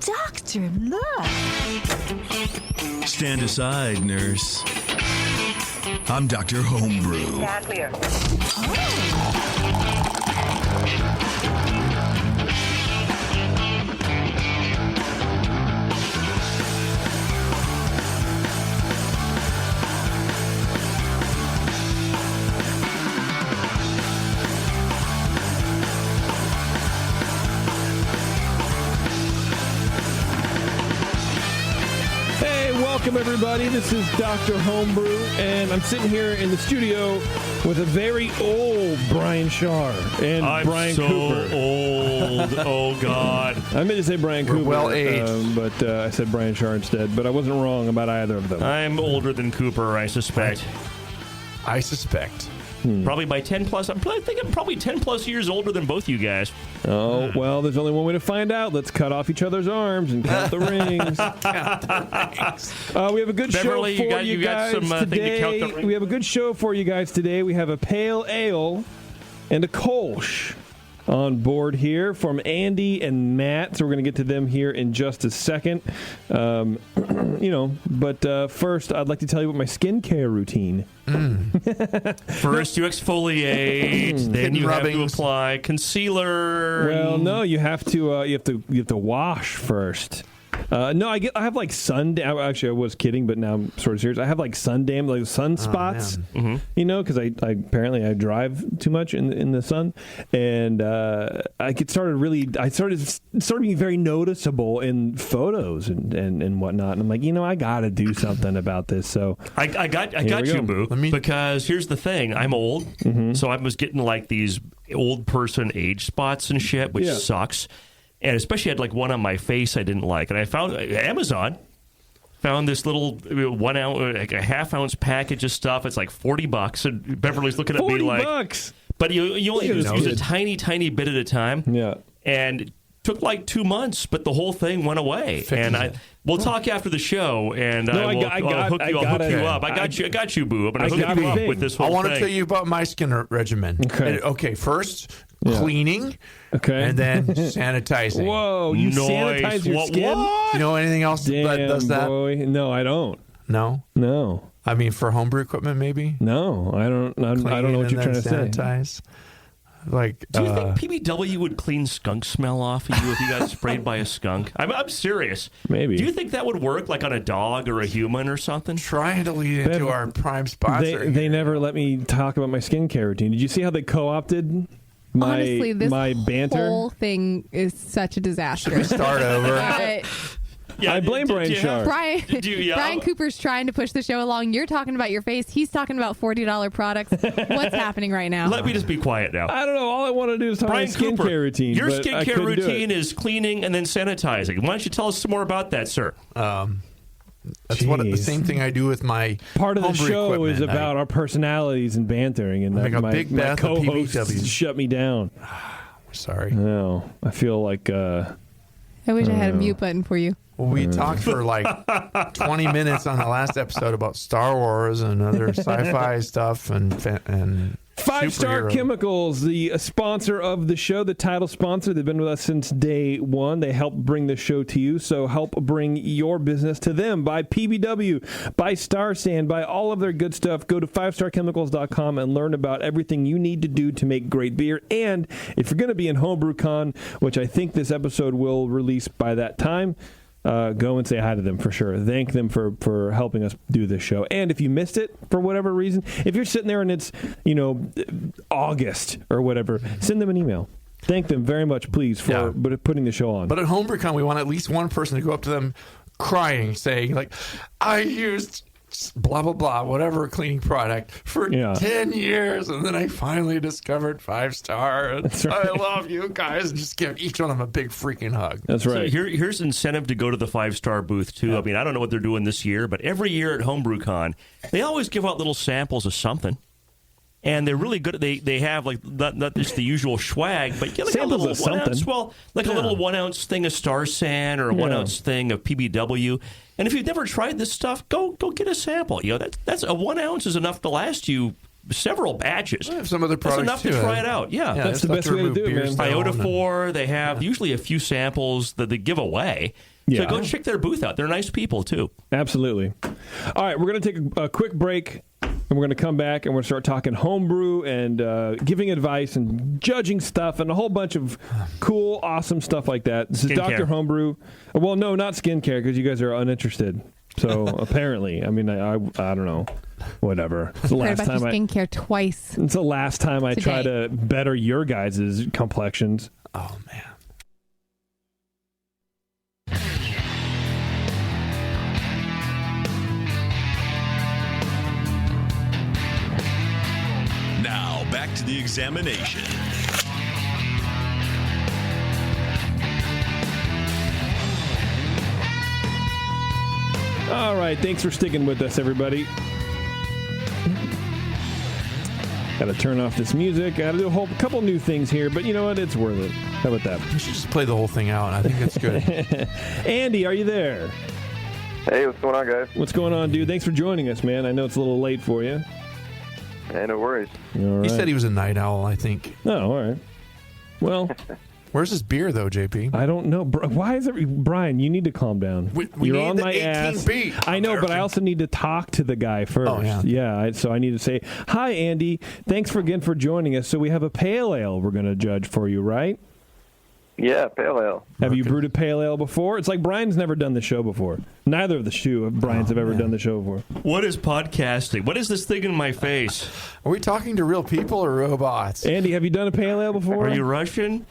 Doctor, look. Stand aside, nurse. I'm Dr. Homebrew. Stand clear. Welcome, everybody. This is Dr. Homebrew, and I'm sitting here in the studio with a very old Brian Shaw and Brian Cooper. Old. Oh, God. I meant to say Brian Cooper. Well-aged. But I said Brian Shaw instead, but I wasn't wrong about either of them. I'm older than Cooper, I suspect. I suspect. Probably by 10 plus. I think I'm probably 10 plus years older than both you guys. Oh, well, there's only one way to find out. Let's cut off each other's arms and count the rings. We have a good Beverly, show for you guys today. Thing to count the rings. We have a good show for you guys today. We have a pale ale and a Kolsch on board here from Andy and Matt, so we're going to get to them here in just a second. But first, I'd like to tell you about my skincare routine. First, you exfoliate, then you have to apply concealer. Well, no, you have to wash first. No, I have like sun. Actually, I was kidding, but now I'm sort of serious. I have like sun sunspots. Because I apparently I drive too much in the sun, and I started being very noticeable in photos and whatnot. And I'm like, I got to do something about this. So I got you, Boo. Because here's the thing: I'm old, so I was getting like these old person age spots and shit, which sucks. And especially I had like one on my face I didn't like. And I found Amazon found this little 1 ounce, like a half-ounce package of stuff. It's like $40. And Beverly's looking at me like, $40. But you only use a tiny, tiny bit at a time. Yeah. And it took like 2 months, but the whole thing went away. We'll talk after the show, and I'll hook you up. I got you, Boo. I'm going to hook you up with this whole thing. I want to tell you about my skin regimen. Okay, first, cleaning. Okay. And then sanitizing. Whoa, you sanitize your skin? You know anything else that does that? Boy. No, I don't. No. I mean, for homebrew equipment, maybe? No, I don't know what you're trying to sanitize. say. Do you think PBW would clean skunk smell off of you if you got sprayed by a skunk? I'm serious. Maybe. Do you think that would work, like on a dog or a human or something? Trying to lead into our prime sponsor. They never let me talk about my skincare routine. Did you see how they co-opted Honestly, this my banter? whole thing is such a disaster. Should we start over? I blame Brian Shaw. Brian Cooper's trying to push the show along. You're talking about your face. He's talking about $40 products. What's happening right now? Let me just be quiet now. I don't know. All I want to do is talk about skincare routine. Your skincare routine is cleaning and then sanitizing. Why don't you tell us some more about that, sir? That's the same thing I do with my part of the show equipment. is about our personalities and bantering, and like my co-hosts shut me down. Sorry. No, I feel like I wish I had a mute button for you. Well, we talked for like 20 minutes on the last episode about Star Wars and other sci-fi stuff and Five Star Chemicals, the sponsor of the show, the title sponsor. They've been with us since day one. They help bring the show to you, so help bring your business to them. Buy PBW, buy Star Sand, buy all of their good stuff. Go to 5starchemicals.com and learn about everything you need to do to make great beer. And if you're going to be in HomebrewCon, which I think this episode will release by that time, go and say hi to them for sure. Thank them for helping us do this show. And if you missed it for whatever reason, if you're sitting there and it's, August or whatever, send them an email. Thank them very much, please, for putting the show on. But at HomebrewCon, we want at least one person to go up to them crying, saying, like, I used blah, blah, blah, whatever cleaning product for 10 years, and then I finally discovered 5 Star. Right. I love you guys. And just give each one of them a big freaking hug. That's right. So here's incentive to go to the 5 Star booth, too. Yeah. I mean, I don't know what they're doing this year, but every year at HomebrewCon, they always give out little samples of something. And they're really good. They have like not just the usual swag, but like a little 1 ounce. Well, like a little 1 ounce thing of Star San or a 1 ounce thing of PBW. And if you've never tried this stuff, go get a sample. That's a 1 ounce is enough to last you several batches. They have some other products That's enough too. to try it out. Yeah, that's the best way to do it, man. Iodophor, they have usually a few samples that they give away. So go check their booth out. They're nice people, too. Absolutely. All right, we're going to take a quick break, and we're going to come back, and we're going to start talking homebrew and giving advice and judging stuff and a whole bunch of cool, awesome stuff like that. This is Dr. Homebrew. Well, no, not skincare, because you guys are uninterested. So apparently, I mean, I don't know. Whatever. It's the last about time your skincare twice. It's the last time I try to better your guys' complexions. Oh, man. Now, back to the examination. All right, thanks for sticking with us, everybody. Got to turn off this music. Got to do a couple new things here, but you know what? It's worth it. How about that? You should just play the whole thing out. I think that's good. Andy, are you there? Hey, what's going on, guys? What's going on, dude? Thanks for joining us, man. I know it's a little late for you. Hey, no worries. All right. He said he was a night owl, I think. Oh, all right. Well, where's his beer, though, JP? I don't know. Why is it, Brian? You need to calm down. We You're need on the my 18 ass. beat. I know, but I also need to talk to the guy first. Oh, yeah. Yeah. So I need to say, hi, Andy. Thanks again for joining us. So we have a pale ale we're going to judge for you, right? Yeah, pale ale. Have you brewed a pale ale before? It's like Brian's never done the show before. Neither of the Brian's have ever done the show before. What is podcasting? What is this thing in my face? Are we talking to real people or robots? Andy, have you done a pale ale before? Are you Russian?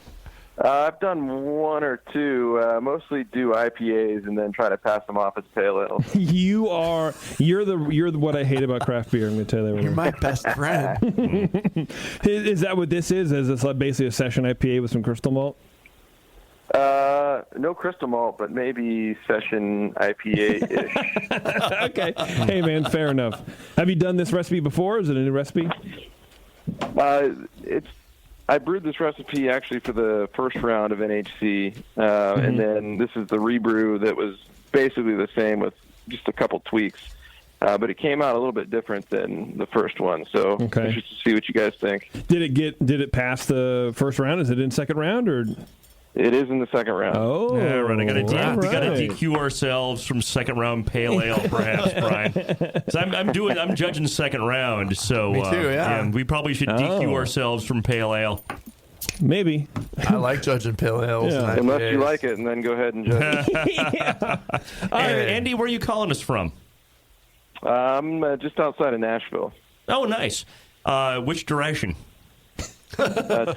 I've done one or two. Mostly do IPAs and then try to pass them off as pale ale. You're the what I hate about craft beer. I'm going to tell you that. You're my best friend. Is that what this is? Is this like basically a session IPA with some crystal malt? No crystal malt, but maybe session IPA-ish. Okay. Hey, man, fair enough. Have you done this recipe before? Is it a new recipe? I brewed this recipe actually for the first round of NHC, and then this is the rebrew that was basically the same with just a couple tweaks. But it came out a little bit different than the first one, so just to see what you guys think. Did it pass the first round? Is it in second round or? It is in the second round. Oh, yeah, right. We got to DQ ourselves from second round pale ale, perhaps, Brian. So I'm judging second round, so Me too, yeah. we probably should DQ ourselves from pale ale. Maybe. I like judging pale ales. Yeah. And Unless you like it, and then go ahead and judge it. Andy, where are you calling us from? I'm just outside of Nashville. Oh, nice. Which direction? To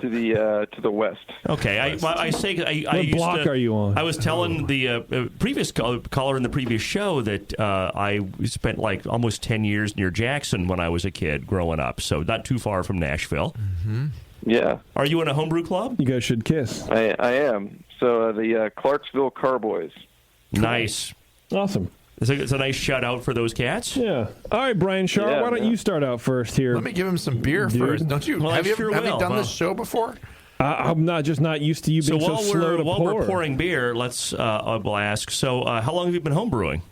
the west. Okay, I say I What block are you on? I was telling the previous caller in the previous show that I spent like almost 10 years near Jackson when I was a kid growing up, so not too far from Nashville. Mm-hmm. Yeah. Are you in a homebrew club? You guys should kiss. I am. So the Clarksville Carboys. Nice. Awesome. It's a nice shout out for those cats. Yeah. All right, Brian Sharp, Yeah, why don't you start out first here? Let me give him some beer first. Don't you? Well, have you will. done this show before? I'm not used to you being so slow to pour. While we're pouring beer, we'll ask. So, how long have you been homebrewing?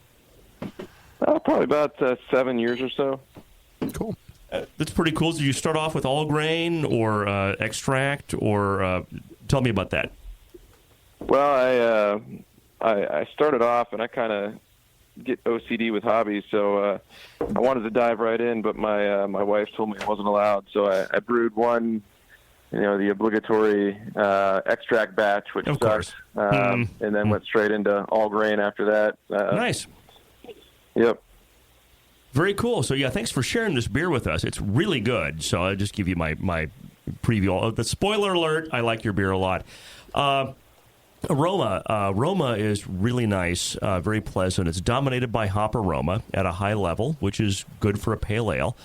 Probably about 7 years or so. Cool. That's pretty cool. Did you start off with all grain or extract, or tell me about that? Well, I started off, and I kind of get OCD with hobbies, so I wanted to dive right in, but my wife told me I wasn't allowed, so I brewed one, the obligatory extract batch, which of course, and then went straight into all grain after that. Nice. Yep. Very cool. So, yeah, thanks for sharing this beer with us. It's really good. So I'll just give you my preview. The spoiler alert, I like your beer a lot. Aroma is really nice, very pleasant. It's dominated by hop aroma at a high level, which is good for a pale ale.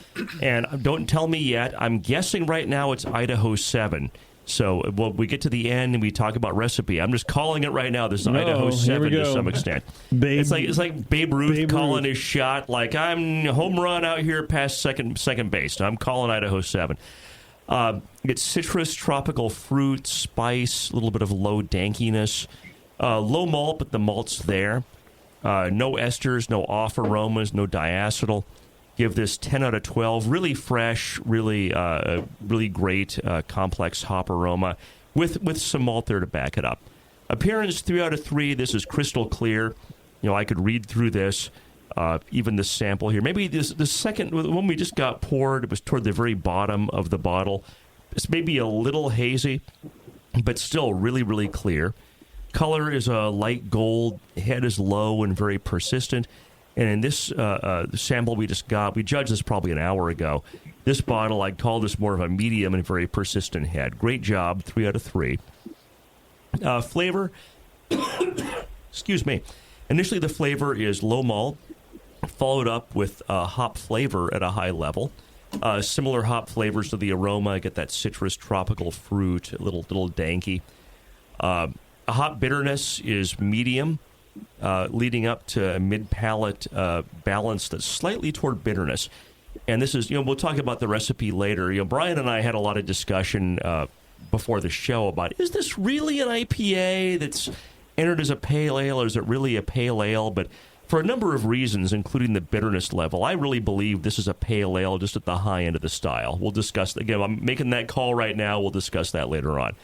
And don't tell me yet. I'm guessing right now it's Idaho 7. So when we get to the end and we talk about recipe, I'm just calling it right now. This is Idaho 7 to some extent. It's like Babe Ruth calling his shot. Like, I'm home run out here past second base. I'm calling Idaho 7. It's citrus, tropical fruit, spice, a little bit of low dankiness. Low malt, but the malt's there. No esters, no off aromas, no diacetyl. give this 10 out of 12. Really fresh, really great, complex hop aroma with some malt there to back it up. Appearance, 3 out of 3. This is crystal clear. I could read through this. Even this sample here. Maybe the second one we just got poured, it was toward the very bottom of the bottle. It's maybe a little hazy, but still really, really clear. Color is a light gold. Head is low and very persistent. And in this sample we just got, we judged this probably an hour ago. This bottle, I'd call this more of a medium and very persistent head. Great job, 3 out of 3. Flavor, excuse me. Initially the flavor is low malt, followed up with hop flavor at a high level. Similar hop flavors to the aroma. I get that citrus, tropical fruit, a little danky. A hop bitterness is medium, leading up to a mid-palate balance that's slightly toward bitterness. And this is, we'll talk about the recipe later. Brian and I had a lot of discussion before the show about, is this really an IPA that's entered as a pale ale, or is it really a pale ale? But for a number of reasons, including the bitterness level, I really believe this is a pale ale just at the high end of the style. We'll discuss, again, I'm making that call right now. We'll discuss that later on.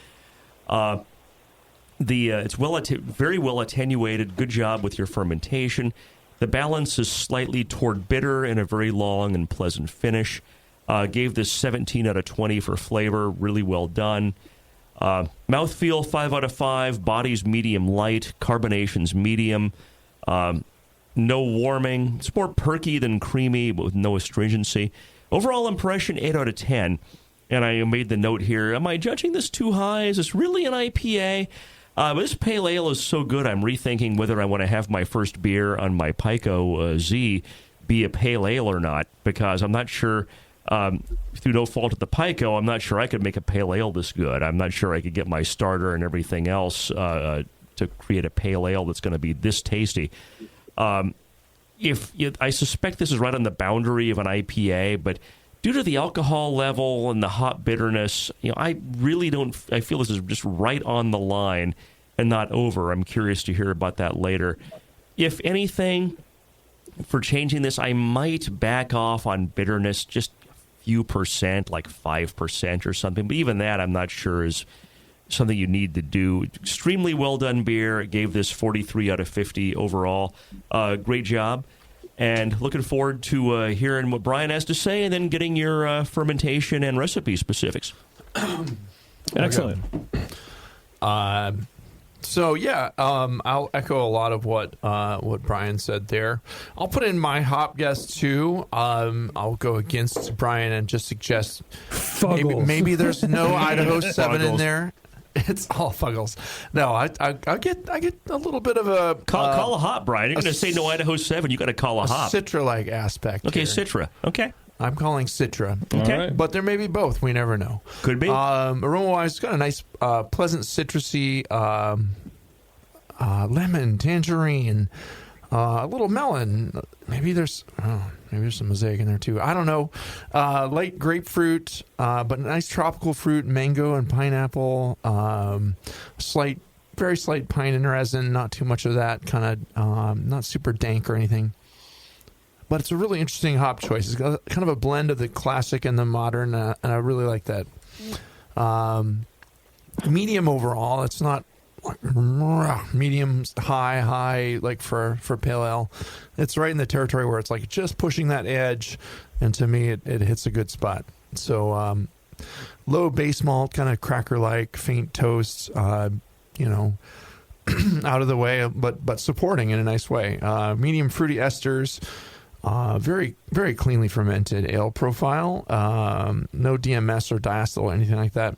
It's very well attenuated. Good job with your fermentation. The balance is slightly toward bitter and a very long and pleasant finish. Gave this 17 out of 20 for flavor. Really well done. Mouthfeel, 5 out of 5. Body's medium light. Carbonation's medium. No warming. It's more perky than creamy, but with no astringency. Overall impression, 8 out of 10. And I made the note here, am I judging this too high? Is this really an IPA? But this pale ale is so good, I'm rethinking whether I want to have my first beer on my Pico Z be a pale ale or not, because I'm not sure, through no fault of the Pico, I'm not sure I could make a pale ale this good. I'm not sure I could get my starter and everything else to create a pale ale that's going to be this tasty. I suspect this is right on the boundary of an IPA, but due to the alcohol level and the hop bitterness, I feel this is just right on the line and not over. I'm curious to hear about that later. If anything, for changing this, I might back off on bitterness just a few percent, like 5% or something. But even that, I'm not sure is something you need to do. Extremely well done beer. It gave this 43 out of 50 overall. Great job. And looking forward to hearing what Brian has to say and then getting your fermentation and recipe specifics. Excellent. I'll echo a lot of what Brian said there. I'll put in my hop guess too. I'll go against Brian and just suggest maybe there's no Idaho 7 in there. It's all Fuggles. No, I get a little bit of a call a hop, Brian. You're going to say no Idaho 7. You got to call a hop. Citra-like aspect. Okay, here. Citra. Okay, I'm calling Citra. Okay, right. But there may be both. We never know. Could be. Aroma-wise, it's got a nice, pleasant citrusy lemon, tangerine, a little melon. Maybe there's some mosaic in there too. I don't know. Light grapefruit, but nice tropical fruit, mango and pineapple. Very slight pine and resin. Not too much of that. Kind of not super dank or anything. But it's a really interesting hop choice. It's got kind of a blend of the classic and the modern, and I really like that. Medium overall. It's not medium high like for pale ale. It's right in the territory where it's like just pushing that edge, and to me it hits a good spot. So low base malt, kind of cracker like, faint toast, out of the way, but supporting in a nice way. Medium fruity esters, very very cleanly fermented ale profile, no DMS or diacetyl or anything like that.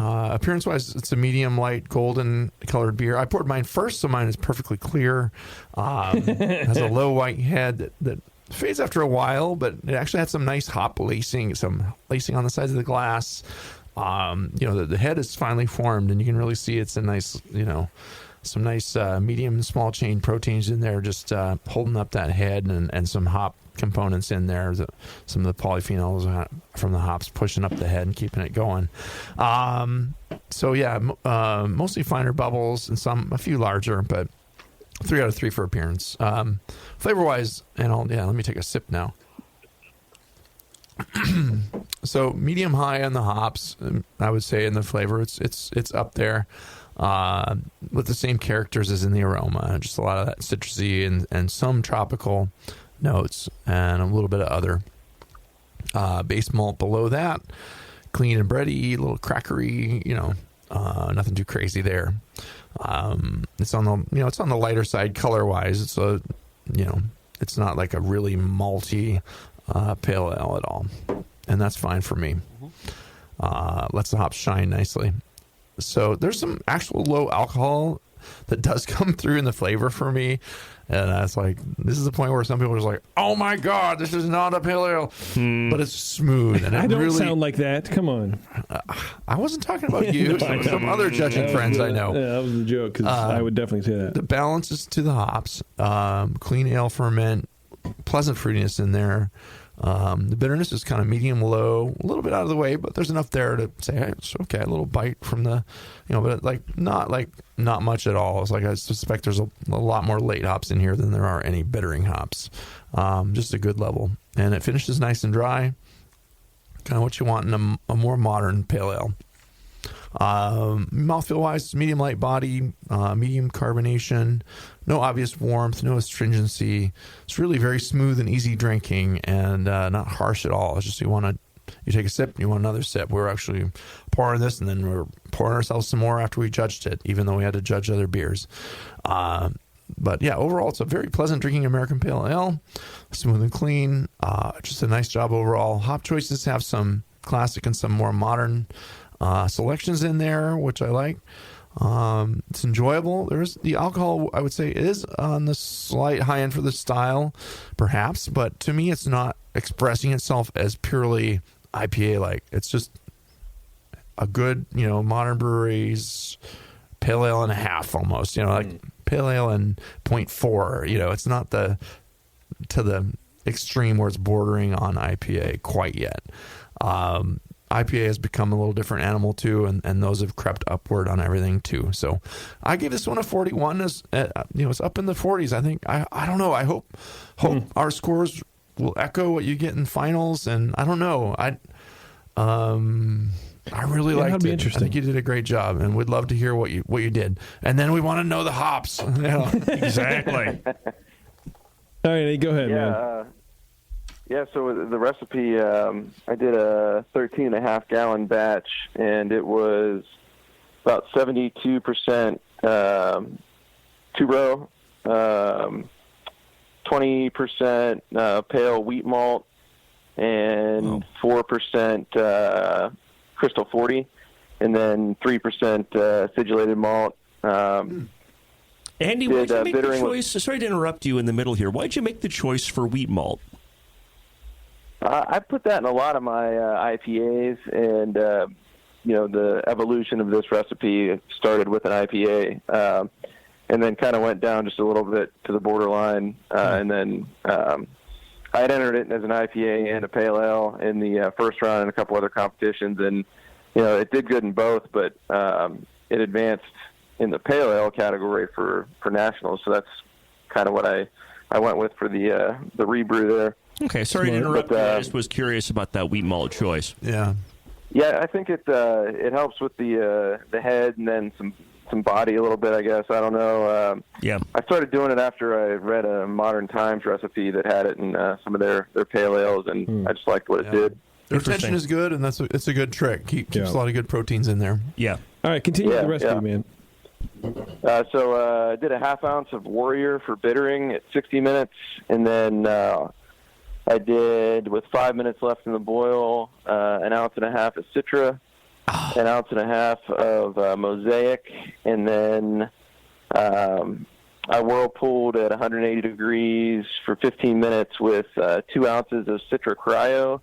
Appearance-wise, it's a medium light golden colored beer. I poured mine first, so mine is perfectly clear. Has a low white head that fades after a while, but it actually had some nice hop lacing, on the sides of the glass. The head is finely formed, and you can really see it's a nice, some nice medium and small chain proteins in there, just holding up that head, and some hop components in there, some of the polyphenols from the hops pushing up the head and keeping it going. Mostly finer bubbles and a few larger, but 3 out of 3 for appearance. Flavor-wise, let me take a sip now. So medium high on the hops, I would say in the flavor, it's up there with the same characters as in the aroma. Just a lot of that citrusy and some tropical notes and a little bit of other. Base malt below that, clean and bready, a little crackery, nothing too crazy there. It's on the lighter side color wise. It's it's not like a really malty pale ale at all, and that's fine for me. Lets the hops shine nicely. So there's some actual low alcohol that does come through in the flavor for me. And that's like, this is the point where some people are just like, oh my God, this is not a pale ale. But it's smooth. And I don't sound like that. Come on. I wasn't talking about you. Some other judging friends I know. Yeah, that was a joke, because I would definitely say that. The balance is to the hops. Clean ale ferment, pleasant fruitiness in there. The bitterness is kind of medium low, a little bit out of the way, but there's enough there to say, hey, it's okay, a little bite from the, but not much at all. It's like, I suspect there's a lot more late hops in here than there are any bittering hops. Just a good level. And it finishes nice and dry, kind of what you want in a more modern pale ale. Mouthfeel wise, medium light body, medium carbonation, no obvious warmth, no astringency. It's really very smooth and easy drinking, and not harsh at all. It's just you take a sip, you want another sip. We're actually pouring this, and then we're pouring ourselves some more after we judged it, even though we had to judge other beers. But yeah, overall, it's a very pleasant drinking American pale ale, smooth and clean. Just a nice job overall. Hop choices have some classic and some more modern selections in there, which I like. It's enjoyable. There's the alcohol, I would say, is on the slight high end for the style, perhaps, but to me, it's not expressing itself as purely IPA-like. It's just a good, modern breweries pale ale and a half almost, like pale ale and 0.4. It's not to the extreme where it's bordering on IPA quite yet. IPA has become a little different animal too, and those have crept upward on everything too. So I gave this one a 41. It's up in the 40s. I think I don't know. I hope our scores will echo what you get in finals, and I don't know. I really liked it. Be interesting. I think you did a great job, and we'd love to hear what you did. And then we want to know the hops. Exactly. All right, go ahead, man. Yeah, so the recipe, I did a 13.5-gallon batch, and it was about 72% two-row, 20% pale wheat malt, and 4% Crystal 40, and then 3% sigillated malt. Andy, why'd you make the choice? Sorry to interrupt you in the middle here. Why'd you make the choice for wheat malt? I put that in a lot of my IPAs, and the evolution of this recipe started with an IPA, and then kind of went down just a little bit to the borderline, and then I had entered it as an IPA and a pale ale in the first round and a couple other competitions, and it did good in both, but it advanced in the pale ale category for nationals, so that's kind of what I went with for the rebrew there. Okay, sorry to interrupt. I just was curious about that wheat malt choice. Yeah, I think it helps with the head and then some body a little bit, I guess. I don't know. I started doing it after I read a Modern Times recipe that had it in some of their pale ales, and I just liked what it did. The retention is good, and it's a good trick. Keeps a lot of good proteins in there. Yeah. All right, continue with the recipe, man. So I did a half ounce of Warrior for bittering at 60 minutes, and then I did, with 5 minutes left in the boil, an ounce and a half of Citra, an ounce and a half of Mosaic, and then I whirlpooled at 180 degrees for 15 minutes with 2 ounces of Citra Cryo,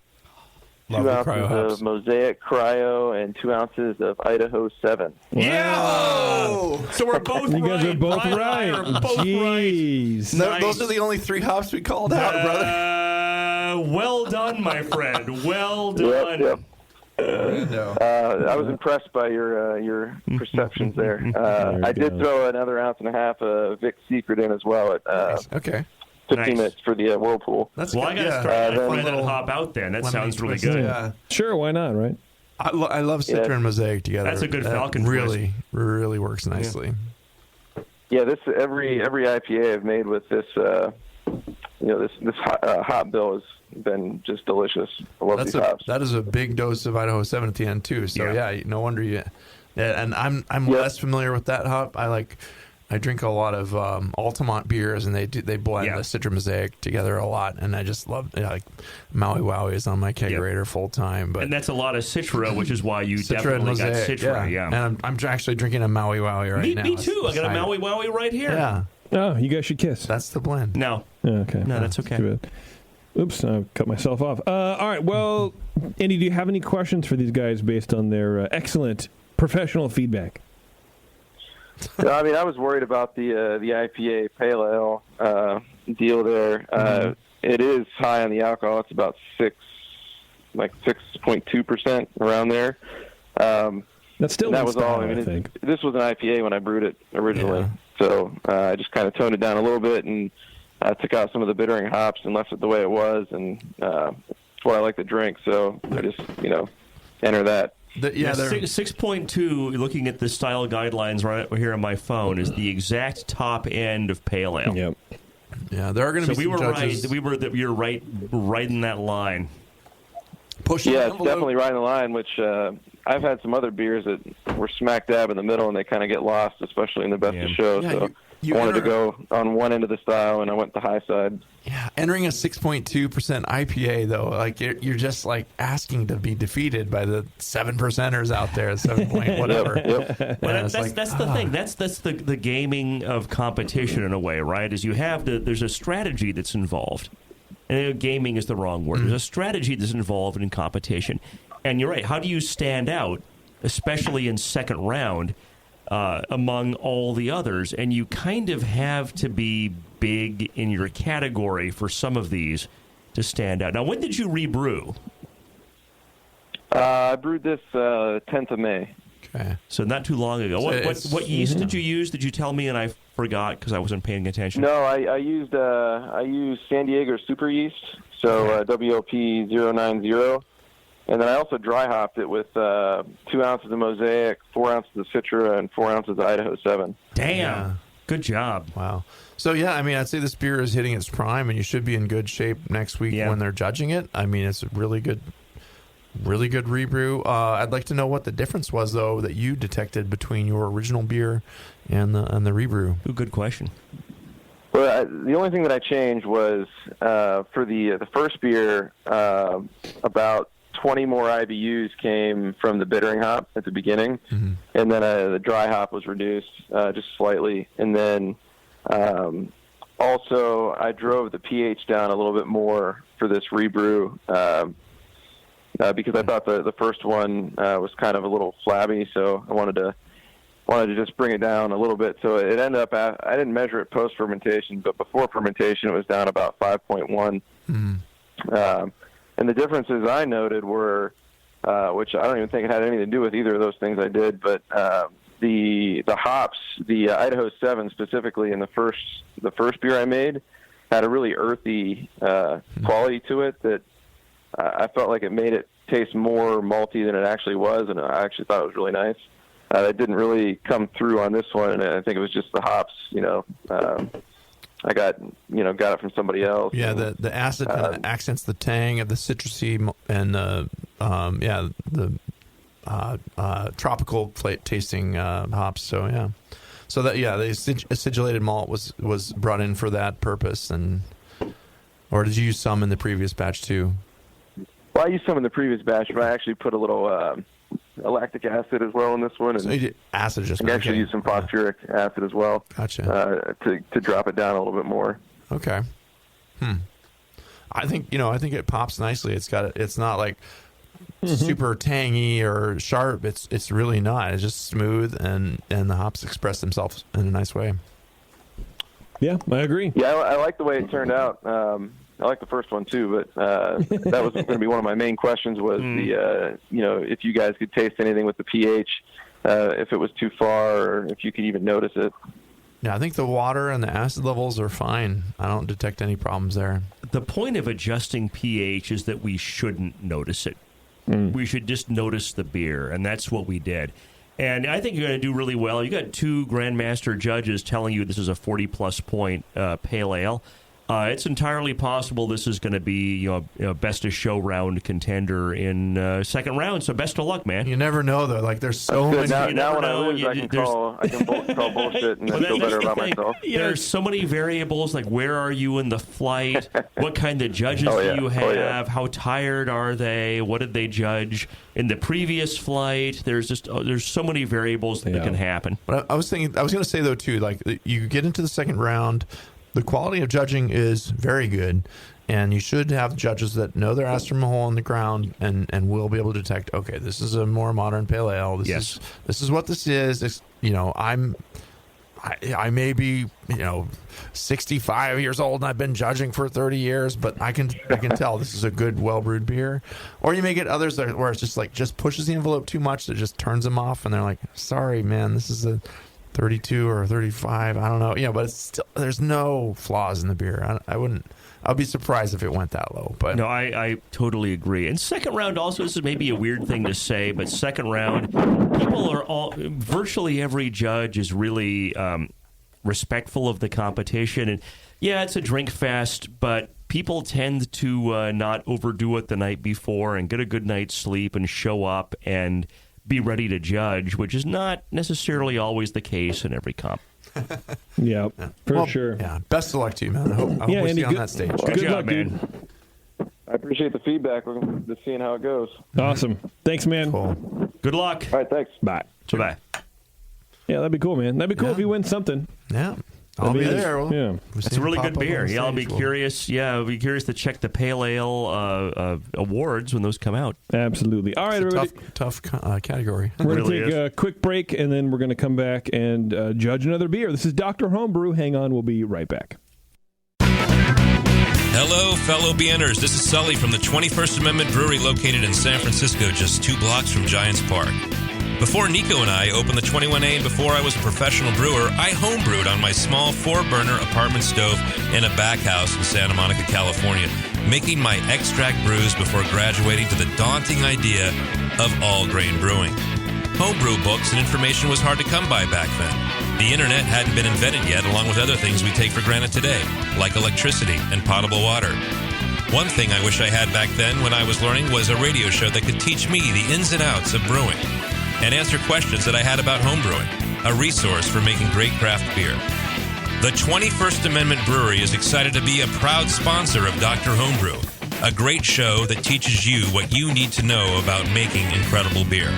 2 ounces of Mosaic Cryo, and 2 ounces of Idaho 7. Yeah! So we're both right. You guys are both right. Jeez. Nice. Those are the only 3 hops we called out, brother. Well done, my friend. Well done. Yep. I was impressed by your perceptions there. I did throw another ounce and a half of Vic's Secret in as well at okay. 15 minutes for the Whirlpool. That's well, good. I got to start trying that hop out then. That sounds really good. Yeah. Sure, why not, right? I love Citra and Mosaic together. That's a good Falcon really, twist. Really works nicely. Yeah, this every IPA I've made with this, this hop bill has been just delicious. I love these hops. That is a big dose of Idaho 7 at the end too. So yeah no wonder you. Yeah, and I'm less familiar with that hop. I drink a lot of Altamont beers, and they blend the Citra Mosaic together a lot, and I just love like Maui Wowie is on my kegerator full time. But and that's a lot of Citra, which is why you definitely got Citra. Yeah. And I'm actually drinking a Maui Wowie right now. Me too. I got a Maui Wowie right here. Yeah. Oh, you guys should kiss. That's the blend. No. Okay. No, that's okay. Oops, I cut myself off. All right. Well, Andy, do you have any questions for these guys based on their excellent professional feedback? I mean, I was worried about the IPA Pale Ale deal there. It is high on the alcohol. It's about 6.2% around there. That's still that was all. I think this was an IPA when I brewed it originally, so I just kind of toned it down a little bit and took out some of the bittering hops and left it the way it was, and it's what I like to drink. So I just enter that. 6.2, looking at the style guidelines right here on my phone, is the exact top end of Pale Ale. Yep. Yeah, there are going to be some judges. You're right in that line. Pushing it's definitely right in the line, which I've had some other beers that were smack dab in the middle, and they kind of get lost, especially in the best of shows. Yeah, so I wanted to go on one end of the style, and I went the high side. Yeah, entering a 6.2% IPA, though, like you're just like asking to be defeated by the 7%ers out there, 7 point whatever. Yep. Well, that's the thing. That's the gaming of competition in a way, right? Is there's a strategy that's involved. And gaming is the wrong word. There's a strategy that's involved in competition. And you're right. How do you stand out, especially in second round, among all the others? And you kind of have to be big in your category for some of these to stand out. Now, when did you rebrew? I brewed this 10th of May. Okay. So not too long ago. What yeast did you use? Did you tell me and I forgot because I wasn't paying attention? No, I used San Diego Super Yeast, so WOP 090. And then I also dry hopped it with 2 ounces of Mosaic, 4 ounces of Citra, and 4 ounces of Idaho 7. Damn. Yeah. Good job. Wow. So, I mean, I'd say this beer is hitting its prime, and you should be in good shape next week when they're judging it. I mean, it's a really good rebrew. I'd like to know what the difference was, though, that you detected between your original beer and the rebrew. Ooh, good question. Well, the only thing that I changed was for the first beer, about 20 more IBUs came from the bittering hop at the beginning, and then the dry hop was reduced just slightly. And then also I drove the pH down a little bit more for this rebrew because I thought the first one was kind of a little flabby, so I wanted to just bring it down a little bit. So it ended up I didn't measure it post fermentation, but before fermentation it was down about 5.1. And the differences I noted were, which I don't even think it had anything to do with either of those things I did, but the hops, the Idaho 7 specifically, in the first beer I made, had a really earthy quality to it that I felt like it made it taste more malty than it actually was, and I actually thought it was really nice. That didn't really come through on this one, and I think it was just the hops, I got it from somebody else. Yeah, the acid kind of accents the tang of the citrusy and the tropical tasting hops. So the acidulated malt was brought in for that purpose, or did you use some in the previous batch too? Well, I used some in the previous batch, but I actually put a little lactic acid as well in this one. And so you did acid just. I actually used some phosphoric acid as well. Gotcha. To drop it down a little bit more. Okay. I think it pops nicely. It's not like super tangy or sharp. It's really not. It's just smooth, and the hops express themselves in a nice way. Yeah, I agree. Yeah, I like the way it turned out. like the first one too, but that was going to be one of my main questions was the if you guys could taste anything with the pH, if it was too far or if you could even notice it. Yeah, I think the water and the acid levels are fine. I don't detect any problems there. The point of adjusting pH is that we shouldn't notice it. We should just notice the beer, and that's what we did. And I think you're going to do really well. You got 2 Grandmaster judges telling you this is a 40-plus point pale ale. It's entirely possible this is going to be best of show round contender in second round. So best of luck, man. You never know though. Like there's so many. Now when I lose, I can call bullshit and feel better about myself. There's so many variables. Like where are you in the flight? What kind of judges do you have? How tired are they? What did they judge in the previous flight? There's so many variables that can happen. But I was going to say though too. Like you get into the second round. The quality of judging is very good, and you should have judges that know their ass from a hole in the ground and will be able to detect, okay, this is a more modern pale ale. This is what this is. I may be 65 years old and I've been judging for 30 years, but I can tell this is a good well-brewed beer. Or you may get others where it's just pushes the envelope too much that just turns them off, and they're like, sorry, man, this is a 32 or 35, I don't know. But it's still, there's no flaws in the beer. I'd be surprised if it went that low. But no, I totally agree. And second round also, this is maybe a weird thing to say, but second round, people are virtually every judge is really respectful of the competition. And yeah, it's a drink fest, but people tend to not overdo it the night before and get a good night's sleep and show up and be ready to judge, which is not necessarily always the case in every comp. Yeah, for sure. Yeah, best of luck to you, man. I hope we see you on that stage. Good job, luck, man. Dude. I appreciate the feedback. We're just seeing how it goes. Awesome. Thanks, man. Cool. Good luck. All right, thanks. Bye. Bye. Yeah, that'd be cool, man. That'd be cool if you win something. Yeah. I'll be there. It's a really good beer. Yeah, I'll be curious. Yeah, I'll be curious to check the Pale Ale awards when those come out. Absolutely. All right, everybody. Tough category. We're going to take a quick break, and then we're going to come back and judge another beer. This is Dr. Homebrew. Hang on. We'll be right back. Hello, fellow BNers. This is Sully from the 21st Amendment Brewery located in San Francisco, just 2 blocks from Giants Park. Before Nico and I opened the 21A and before I was a professional brewer, I homebrewed on my small 4-burner apartment stove in a back house in Santa Monica, California, making my extract brews before graduating to the daunting idea of all-grain brewing. Homebrew books and information was hard to come by back then. The internet hadn't been invented yet, along with other things we take for granted today, like electricity and potable water. One thing I wish I had back then when I was learning was a radio show that could teach me the ins and outs of brewing and answer questions that I had about homebrewing, a resource for making great craft beer. The 21st Amendment Brewery is excited to be a proud sponsor of Dr. Homebrew, a great show that teaches you what you need to know about making incredible beer.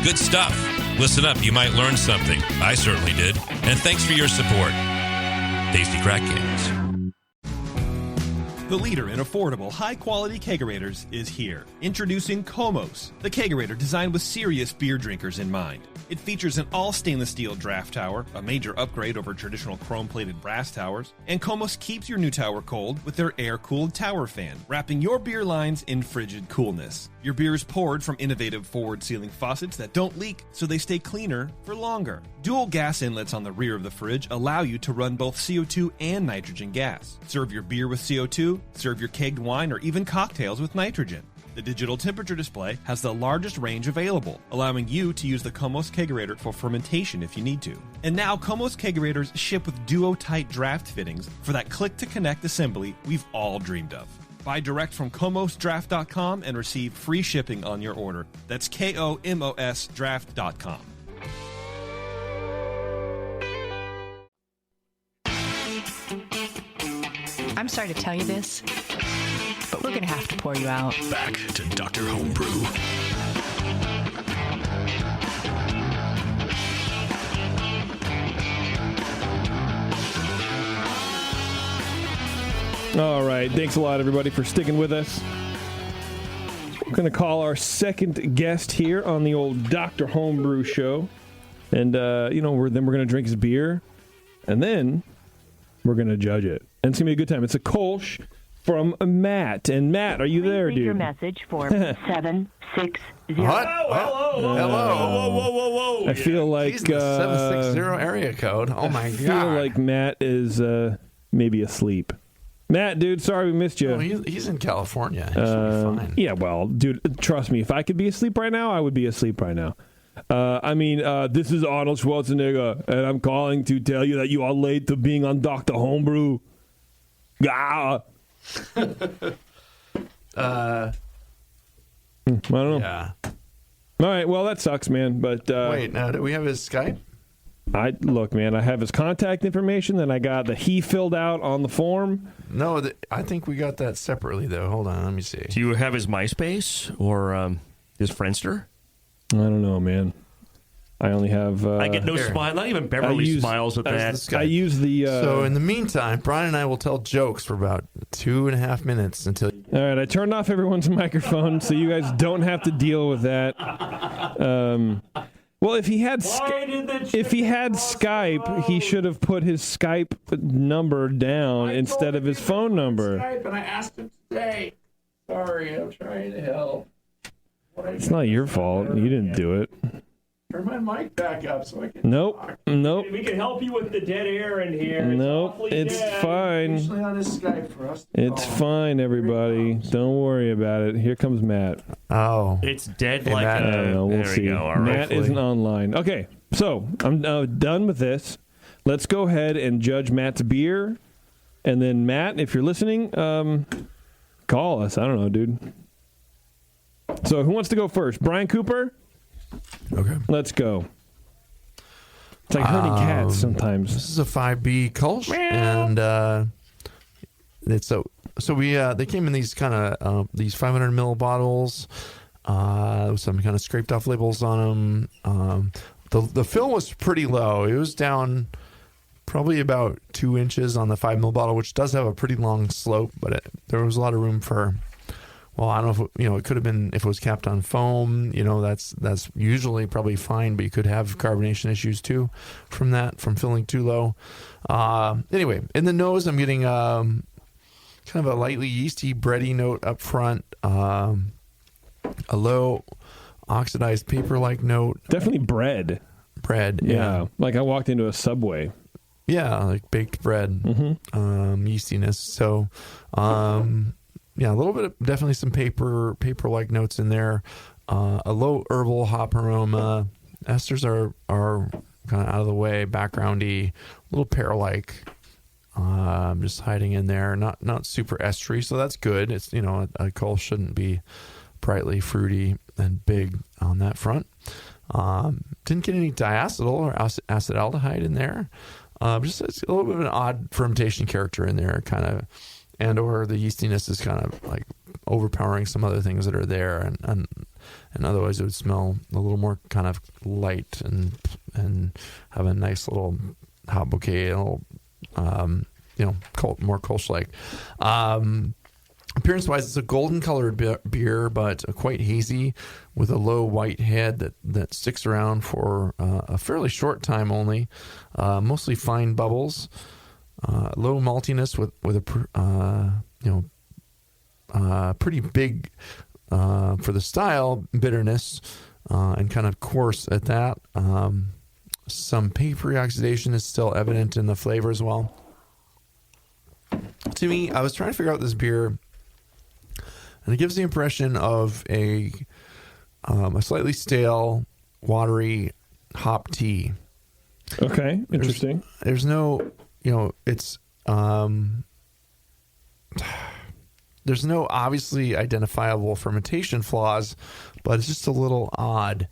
Good stuff. Listen up, you might learn something. I certainly did. And thanks for your support. Tasty Crack Kings. The leader in affordable, high-quality kegerators is here. Introducing Komos, the kegerator designed with serious beer drinkers in mind. It features an all-stainless steel draft tower, a major upgrade over traditional chrome-plated brass towers, and Komos keeps your new tower cold with their air-cooled tower fan, wrapping your beer lines in frigid coolness. Your beer is poured from innovative forward-sealing faucets that don't leak, so they stay cleaner for longer. Dual gas inlets on the rear of the fridge allow you to run both CO2 and nitrogen gas. Serve your beer with CO2, serve your kegged wine or even cocktails with nitrogen. The digital temperature display has the largest range available, allowing you to use the Komos Kegerator for fermentation if you need to. And now Komos Kegerators ship with duo-tight draft fittings for that click-to-connect assembly we've all dreamed of. Buy direct from KomosDraft.com and receive free shipping on your order. That's KOMOS Draft.com. I'm sorry to tell you this, but we're going to have to pour you out. Back to Dr. Homebrew. All right. Thanks a lot, everybody, for sticking with us. We're going to call our second guest here on the old Dr. Homebrew show. And, then we're going to drink his beer. And then we're going to judge it. And it's going to be a good time. It's a Kolsch from Matt. And Matt, are you there, Leave dude? your message for 760. What? Whoa. I feel like He's the 760 area code. Oh my god! I feel like Matt is maybe asleep. Matt, dude, sorry we missed you. No, he's in California. He should be fine. Yeah, well, dude, trust me. If I could be asleep right now, I would be asleep right now. This is Arnold Schwarzenegger, and I'm calling to tell you that you are late to being on Dr. Homebrew. Ah. I don't know. Yeah. All right, well, that sucks, man. But wait, now do we have his Skype? Look, man, I have his contact information that I got that he filled out on the form. No, I think we got that separately, though. Hold on, let me see. Do you have his MySpace or his Friendster? I don't know, man. I only have... I get no smile. Not even Beverly smiles at that. I use the... So in the meantime, Brian and I will tell jokes for about 2.5 minutes until... All right, I turned off everyone's microphone so you guys don't have to deal with that. Well, if he had Skype, he should have put his Skype number down instead of his phone number. Skype, and I asked him today. Sorry, I'm trying to help. It's not your fault. You didn't do it. Turn my mic back up so I can Nope. We can help you with the dead air in here. Nope. It's fine. Usually on his Skype for us. It's fine, everybody. Don't worry about it. Here comes Matt. Oh. It's dead Hey, like Matt. I don't know. We'll there see. we go. All right. Matt isn't online. Okay, so I'm done with this. Let's go ahead and judge Matt's beer. And then, Matt, if you're listening, call us. I don't know, dude. So who wants to go first? Brian Cooper? Okay. Let's go. It's like herding cats sometimes. This is a 5B Kolsch, and it's so we they came in these kind of these 500 ml bottles with some kind of scraped off labels on them. The fill was pretty low. It was down probably about 2 inches on the 5 ml bottle, which does have a pretty long slope, but there was a lot of room for. Well, I don't know if it could have been if it was capped on foam. That's usually probably fine, but you could have carbonation issues too from filling too low. Anyway, in the nose, I'm getting kind of a lightly yeasty, bready note up front, a low oxidized paper-like note. Definitely bread. Bread, Yeah. Like I walked into a Subway. Yeah, like baked bread, yeastiness. So. Yeah, a little bit of definitely some paper-like notes in there. A low herbal hop aroma. Esters are kind of out of the way, backgroundy, a little pear-like, just hiding in there. Not super estery, so that's good. It's a Kolsch shouldn't be brightly fruity and big on that front. Didn't get any diacetyl or acetaldehyde in there. Just it's a little bit of an odd fermentation character in there, kind of. And or the yeastiness is kind of like overpowering some other things that are there, and otherwise it would smell a little more kind of light and have a nice little hop bouquet, a little more Kolsch-like. Appearance-wise, it's a golden-colored beer, but quite hazy, with a low white head that sticks around for a fairly short time only. Mostly fine bubbles. Low maltiness with a pretty big for the style bitterness and kind of coarse at that. Some papery oxidation is still evident in the flavor as well. To me, I was trying to figure out this beer, and it gives the impression of a slightly stale, watery hop tea. Okay, interesting. There's no. It's there's no obviously identifiable fermentation flaws, but it's just a little odd.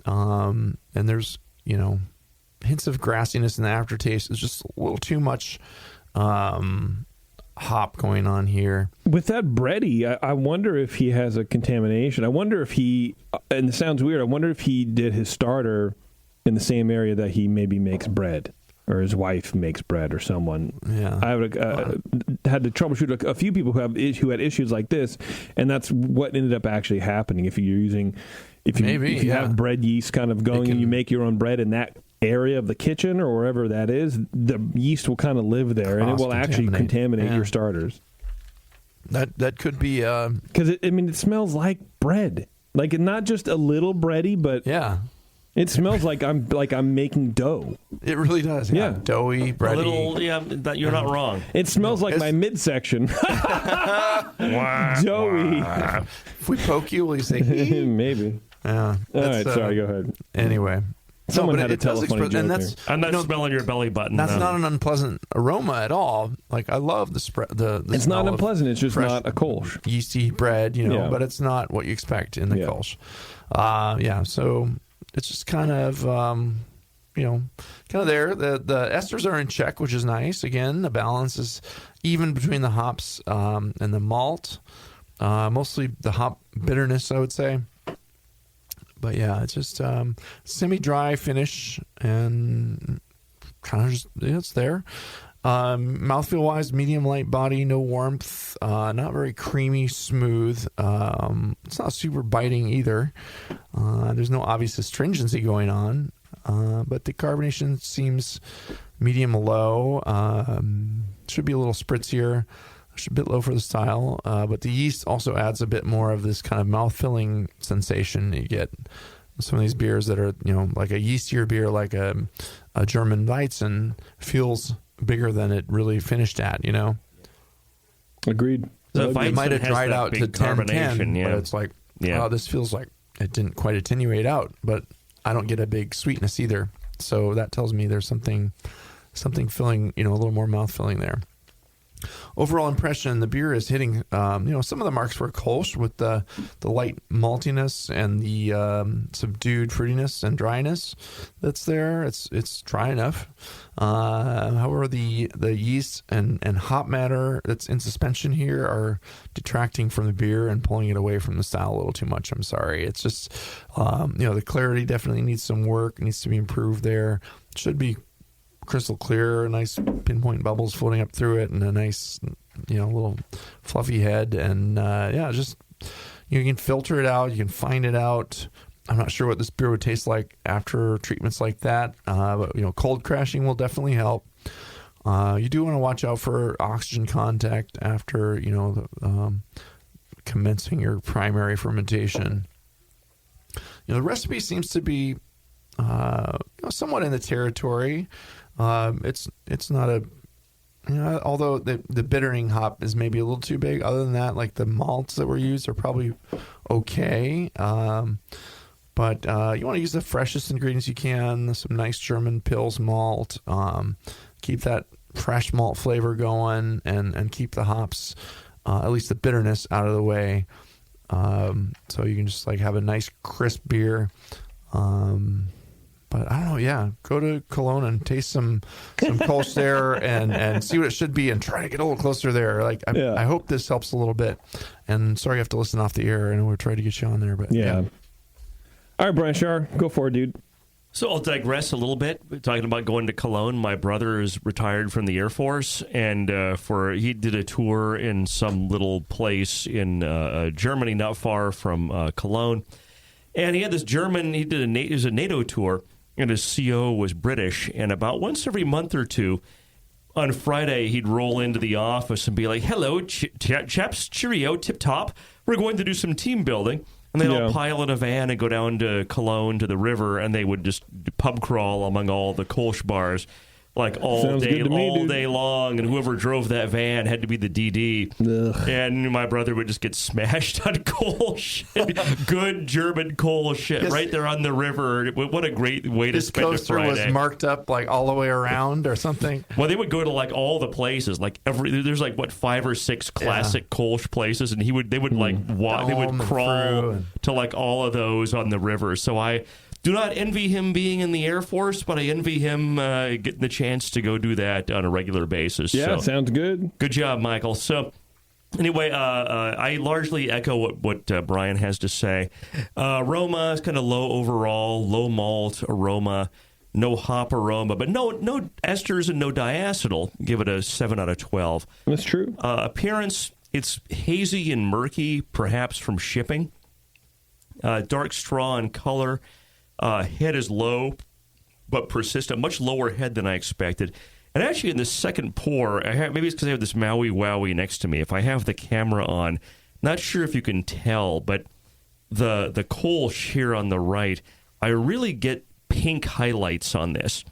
And there's, hints of grassiness in the aftertaste. It's just a little too much hop going on here. With that bready, I wonder if he has a contamination. I wonder if he, and it sounds weird, I wonder if he did his starter in the same area that he maybe makes bread. Or his wife makes bread, or someone. Yeah, I would had to troubleshoot a few people who had issues like this, and that's what ended up actually happening. If you have bread yeast kind of going and you make your own bread in that area of the kitchen or wherever that is, the yeast will kind of live there, and it will actually contaminate your starters. That could be because it smells like bread, like not just a little bready, but yeah. It smells like I'm making dough. It really does. Yeah. Doughy, bready. A little, you're not wrong. It smells like my midsection. Doughy. If we poke you, will you say maybe? Yeah. All right, sorry, go ahead. Anyway. Someone had to tell a funny joke here. I'm not smelling your belly button. That's not an unpleasant aroma at all. Like, I love the it's not unpleasant. It's just not a Kolsch. Yeasty bread, but it's not what you expect in the Kolsch. So it's just kind of, there. The esters are in check, which is nice. Again, the balance is even between the hops and the malt. Mostly the hop bitterness, I would say. But yeah, it's just semi-dry finish and kind of just, it's there. Mouthfeel-wise, medium light body, no warmth, not very creamy, smooth. It's not super biting either. There's no obvious astringency going on, but the carbonation seems medium-low. Should be a little spritzier. A bit low for the style, but the yeast also adds a bit more of this kind of mouth-filling sensation. You get some of these beers that are, like a yeastier beer, like a German Weizen, feels bigger than it really finished at, Agreed. So it might have dried out to 10-10, but it's like, oh, this feels like it didn't quite attenuate out, but I don't get a big sweetness either. So that tells me there's something filling, a little more mouth-filling there. Overall impression, the beer is hitting, some of the marks for Kolsch with the light maltiness and the subdued fruitiness and dryness that's there. It's dry enough. However, the yeast and hop matter that's in suspension here are detracting from the beer and pulling it away from the style a little too much. I'm sorry. It's just, the clarity definitely needs some work. It needs to be improved there. It should be crystal clear, nice pinpoint bubbles floating up through it, and a nice, little fluffy head. And just you can filter it out, you can find it out. I'm not sure what this beer would taste like after treatments like that, but cold crashing will definitely help. You do want to watch out for oxygen contact after commencing your primary fermentation. The recipe seems to be somewhat in the territory. It's not a, although the bittering hop is maybe a little too big. Other than that, like the malts that were used are probably okay. But you want to use the freshest ingredients you can. Some nice German Pils malt. Keep that fresh malt flavor going and keep the hops, at least the bitterness, out of the way. So you can just have a nice crisp beer. But I don't know, go to Cologne and taste some Kolsch there and see what it should be and try to get a little closer there. I hope this helps a little bit. And sorry you have to listen off the air. I know we're trying to get you on there, but yeah. All right, Brian Shar, go for it, dude. So I'll digress a little bit. Talking about going to Cologne, my brother is retired from the Air Force, and he did a tour in some little place in Germany, not far from Cologne. And he had this German, it was a NATO tour, and his CO was British. And about once every month or two, on Friday, he'd roll into the office and be like, hello, chaps, cheerio, tip-top. We're going to do some team building. And they'd all pile in a van and go down to Cologne to the river, and they would just pub crawl among all the Kolsch bars. All day long, and whoever drove that van had to be the DD. Ugh. And my brother would just get smashed on Kolsch. Good German Kolsch right there on the river. What a great way to spend a Friday. His coaster was marked up all the way around or something. Well, they would go to all the places. There's 5 or 6 classic Kolsch places, and they would crawl to all of those on the river. So I do not envy him being in the Air Force, but I envy him getting the chance to go do that on a regular basis. Yeah, sounds good. Good job, Michael. So anyway, I largely echo what Brian has to say. Aroma is kind of low overall, low malt aroma, no hop aroma, but no esters and no diacetyl. Give it a 7 out of 12. That's true. Appearance, it's hazy and murky, perhaps from shipping. Dark straw in color. Head is low, but persistent, much lower head than I expected. And actually, in the second pour, maybe it's because I have this Maui Wowie next to me. If I have the camera on, not sure if you can tell, but the Kolsch here on the right, I really get pink highlights on this.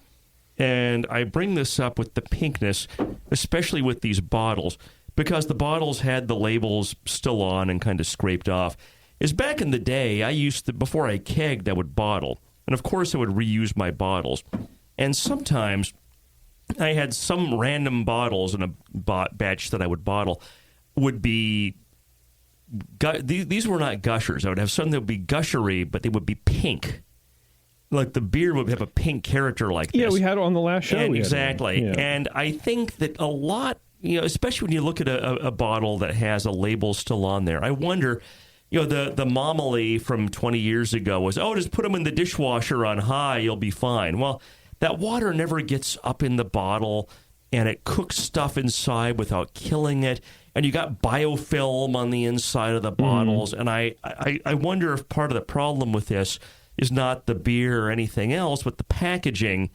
And I bring this up with the pinkness, especially with these bottles, because the bottles had the labels still on and kind of scraped off. Is back in the day, I used to, before I kegged, I would bottle. And of course, I would reuse my bottles. And sometimes I had some random bottles in a batch that I would bottle would be, these were not gushers. I would have some that would be gushery, but they would be pink. Like the beer would have a pink character like this. Yeah, we had it on the last show. Exactly. Yeah. And I think that a lot, especially when you look at a bottle that has a label still on there, I wonder, the Momily from 20 years ago was, just put them in the dishwasher on high, you'll be fine. Well, that water never gets up in the bottle, and it cooks stuff inside without killing it. And you got biofilm on the inside of the bottles. And I wonder if part of the problem with this is not the beer or anything else, but the packaging.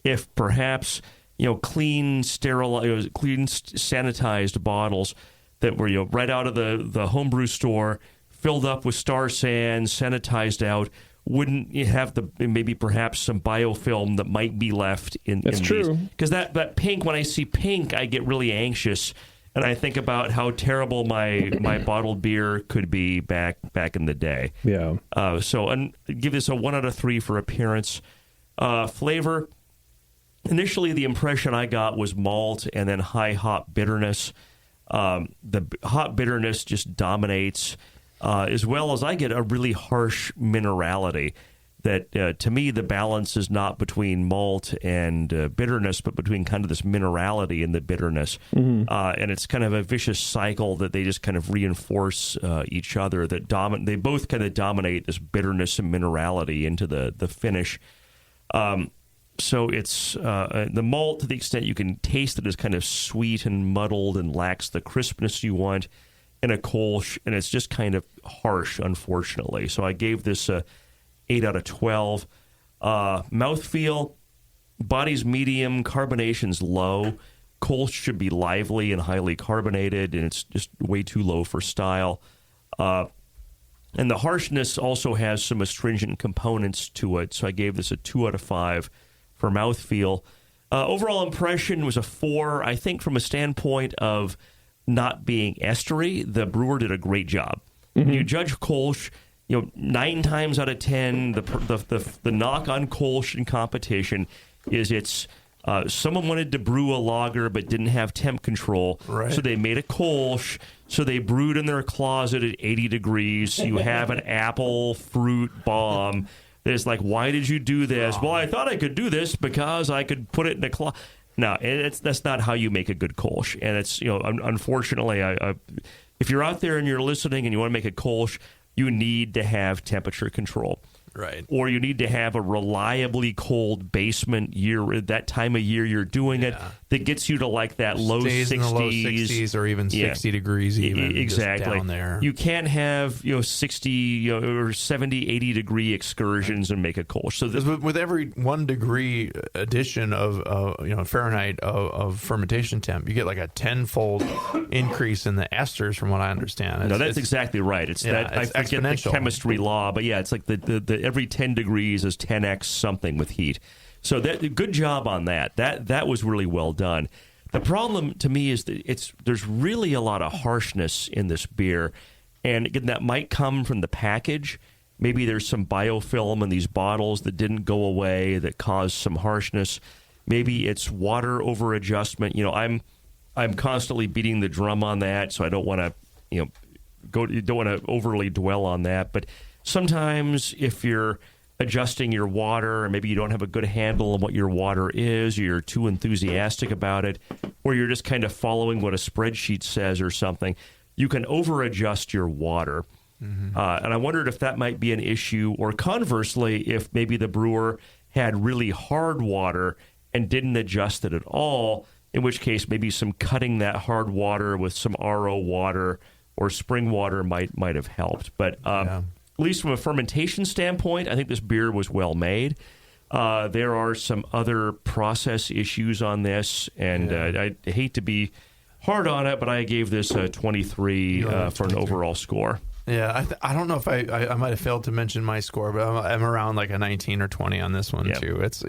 If perhaps clean, sanitized bottles that were right out of the homebrew store, filled up with Star San, sanitized out, wouldn't have perhaps some biofilm that might be left in. That's true. Because that pink, when I see pink, I get really anxious. And I think about how terrible my bottled beer could be back in the day. Yeah. And give this a 1 out of 3 for appearance. Flavor. Initially, the impression I got was malt and then high hop bitterness. The hop bitterness just dominates, as well as I get a really harsh minerality. That to me, the balance is not between malt and bitterness, but between kind of this minerality and the bitterness. Mm-hmm. And it's kind of a vicious cycle that they just kind of reinforce each other. They both kind of dominate this bitterness and minerality into the finish. So it's the malt, to the extent you can taste it, is kind of sweet and muddled and lacks the crispness you want in a Kolsch, and it's just kind of harsh, unfortunately. So I gave this 8 out of 12. Mouthfeel, body's medium, carbonation's low. Kolsch should be lively and highly carbonated, and it's just way too low for style. And the harshness also has some astringent components to it, so I gave this a 2 out of 5 for mouthfeel. Overall impression was a 4. I think from a standpoint of not being estery, the brewer did a great job. Mm-hmm. When you judge Kolsch, 9 times out of 10, the knock on Kolsch in competition is it's someone wanted to brew a lager but didn't have temp control, right. So they made a Kolsch, so they brewed in their closet at 80 degrees. You have an apple fruit bomb. It's like, why did you do this? Well, I thought I could do this because I could put it in a closet. No, that's not how you make a good Kolsch. And it's, unfortunately, if you're out there and you're listening and you want to make a Kolsch, you need to have temperature control. Right. Or you need to have a reliably cold basement that time of year you're doing it, that gets you to like that low 60s. In the low 60s or even 60 degrees even. Exactly. Just down there. You can't have 60 or 70, 80 degree excursions and make a Kolsch. So with every 1 degree addition of Fahrenheit of fermentation temp, you get like a 10-fold increase in the esters, from what I understand. That's exactly right. It's I forget the chemistry law, but it's like the every 10 degrees is 10x something with heat. So good job on that. That was really well done. The problem to me is that there's really a lot of harshness in this beer, and again, that might come from the package. Maybe there's some biofilm in these bottles that didn't go away that caused some harshness. Maybe it's water over adjustment. I'm constantly beating the drum on that, so I don't want to don't want to overly dwell on that, but sometimes if you're adjusting your water, or maybe you don't have a good handle on what your water is, or you're too enthusiastic about it, or you're just kind of following what a spreadsheet says or something, you can over-adjust your water. Mm-hmm. And I wondered if that might be an issue, or conversely, if maybe the brewer had really hard water and didn't adjust it at all, in which case maybe some cutting that hard water with some RO water or spring water might have helped. But at least from a fermentation standpoint, I think this beer was well made. There are some other process issues on this, and I hate to be hard on it, but I gave this a 23 for an overall score. Yeah, I don't know if I might have failed to mention my score, but I'm around like a 19 or 20 on this one too. It's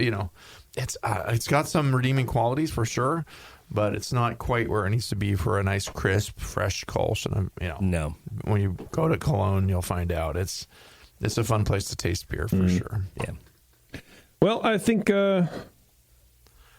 it's got some redeeming qualities for sure, but it's not quite where it needs to be for a nice, crisp, fresh Kolsch. And no, when you go to Cologne, you'll find out it's a fun place to taste beer for sure. Yeah. Well, I think,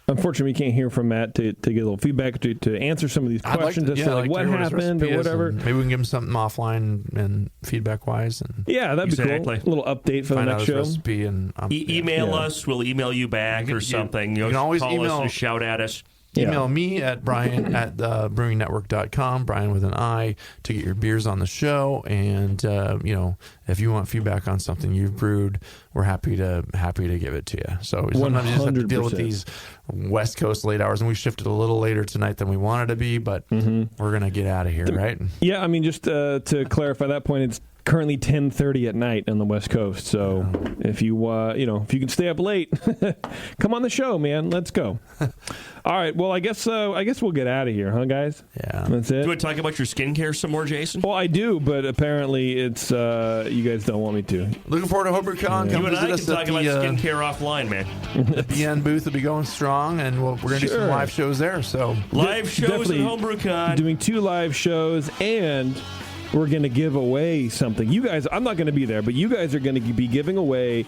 unfortunately, we can't hear from Matt to get a little feedback, to answer some of these questions as to what happened or whatever. Maybe we can give him something offline and feedback-wise. Yeah, that'd be cool. A little update for the next show. Recipe and, email us. We'll email you back or something. You can always call email us and shout at us. Email me at Brian at brewingnetwork.com, Brian with an I, to get your beers on the show. And, if you want feedback on something you've brewed, we're happy to give it to you. So sometimes you just have to deal with these West Coast late hours, and we shifted a little later tonight than we wanted to be, but we're going to get out of here, right? Yeah, I mean, just to clarify that point, it's currently 10:30 at night on the West Coast. So if you can stay up late, come on the show, man. Let's go. All right. Well, I guess we'll get out of here, huh, guys? Yeah. That's it. Do you want to talk about your skincare some more, Jason? Well, I do, but apparently it's you guys don't want me to. Looking forward to HomebrewCon. You and I can talk about skincare offline, man. The PN booth will be going strong, and we're going to do some live shows there. So live shows at HomebrewCon. Doing 2 live shows, and we're going to give away something. You guys, I'm not going to be there, but you guys are going to be giving away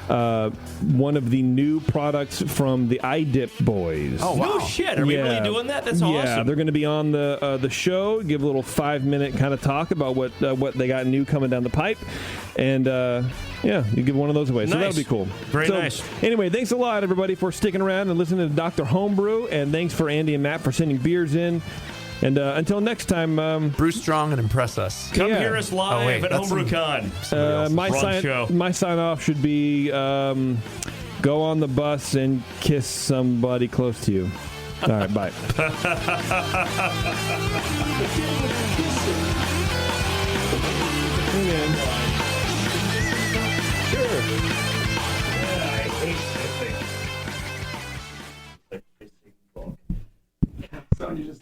one of the new products from the iDip boys. Oh, wow. No shit. Are we really doing that? That's awesome. Yeah, they're going to be on the show, give a little 5-minute kind of talk about what they got new coming down the pipe. And, you give one of those away. So that'll be cool. Very nice. Anyway, thanks a lot, everybody, for sticking around and listening to Dr. Homebrew. And thanks for Andy and Matt for sending beers in. And until next time, brew strong and impress us. Come hear us live at HomebrewCon. My sign off should be go on the bus and kiss somebody close to you. All right, bye. So you just